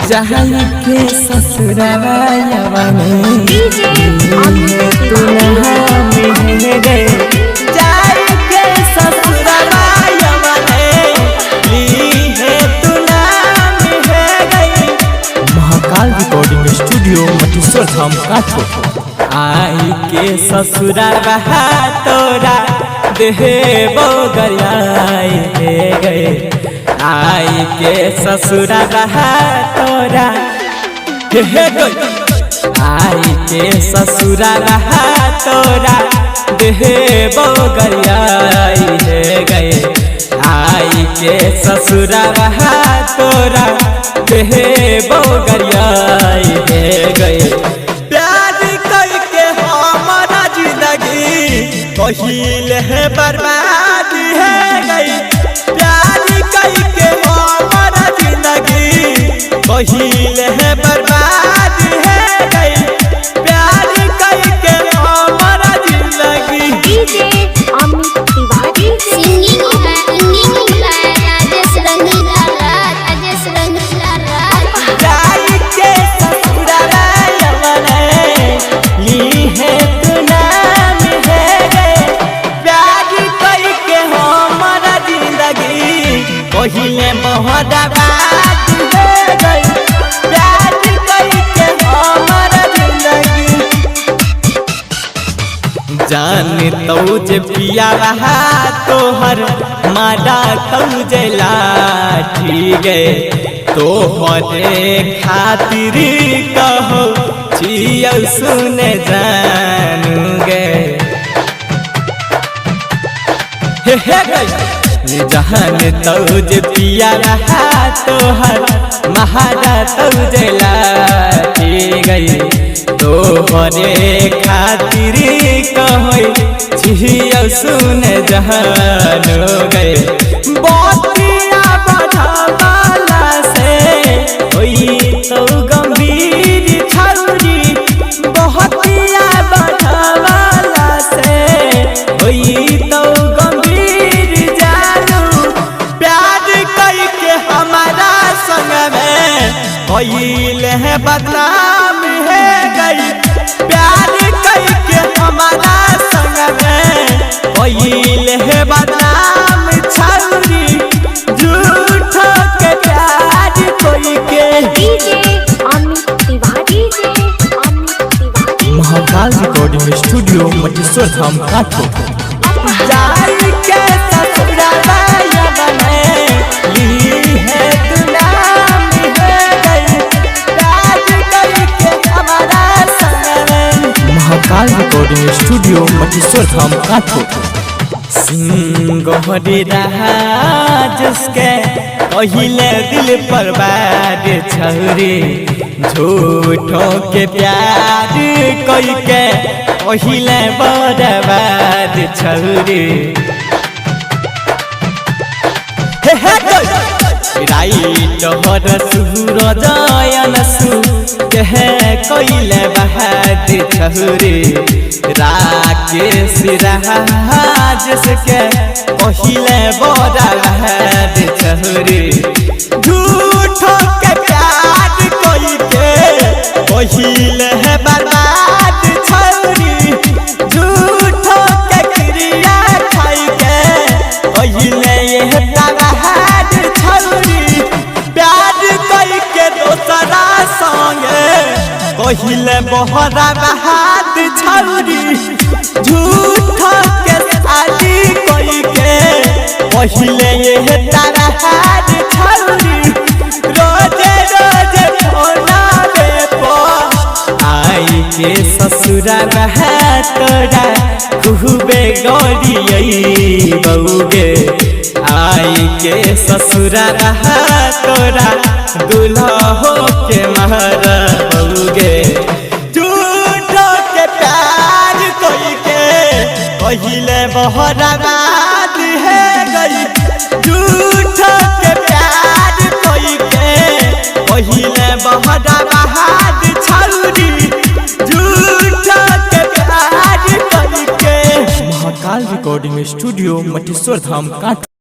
जहाँ के ससुरालवा में दुल्हा में गए जाए के ससुरालवा में लीहे दुल्हा में गए। महाकाल रिकॉर्डिंग स्टूडियो मटेश्वर धाम काठो आई के ससुरालवा तोरा देबो गयाई गए आई के ससुरालवा तोरा आई के ससुरालवा तोरा देबो गयाई गए आई के ससुरालवा तोरा देबो गयाई गए। प्यार करके हमारा जिंदगी पहिले है बर्बाद है गई प्यार करके हमारा जिंदगी पहिले है बर्बाद है गई प्यार करके हमारा जिंदगी। डीजे अमित तिवारी सिंगिंग राजेश रंगीला राजेश रंगीला जाई के ससुरालवा में लीहे दुल्हा में गए प्यार करके हमारा जिंदगी पहिले मोहब्बत है गई प्यार करके हमारा जिंदगी। जान तो जे पिया रहा तोहर मारा तो जला ठीक है तोहरे खातिर कहो छिया सुने जानू गे जहान तो जे पिया रहा तोहर महारा तो जला गई तोहरे खातिर कहो छिया सुने जानू गए। बतिया बढ़ावाला से होई तो गंभीर छौरी बहतिया बढ़ावाला से होई तो गंभीर जानू प्यार करके हमारा संग में होइल है बदनाम है गई प्यार करके हमारा संग में होइल है बदनाम छौरी झूठ के प्यार कोई के। DJ Amit Tiwari Mahakal recording studio Mateshwar Dham काठो जाई के ससुरालवा में लीहे दुल्हा में गई प्यार करके हमारा संग में। महाकाल रिकॉर्डिंग स्टूडियो मटेश्वर धाम काठो सिंगहरी रहा जिसके पहिले दिल पर बार छौरी झूठों के प्यार कोई के पहिले बर्बाद छौरी राइट हर सूरज अनसु कहे कैले बहाद छौरी राकेश राज के पहिले बर्बाद छौरी झूठों के प्यार कोई के पहिले है बर्बाद छौरी झूठों के क्रिया खाई के पहिले ये बर्बाद छौरी प्यार करके दोसरा संगे पहिले बर्बाद छौरी झूठों के शादी कोई के पहिले ये बर्बाद छौरी रोजे रोजे फोनावे पर आई के ससुरालवा तोरा खूबे गौरियई बउगे आई के ससुरालवा तोरा दुल्हा हो के महरा बउगे झूठो के प्यार कोई के पहिले बर्बाद है गई झूठो के प्यार कोई के पहिले बर्बाद छौरी झूठो के प्यार कोई के। Mahakal recording studio Mateshwar Dham काठो।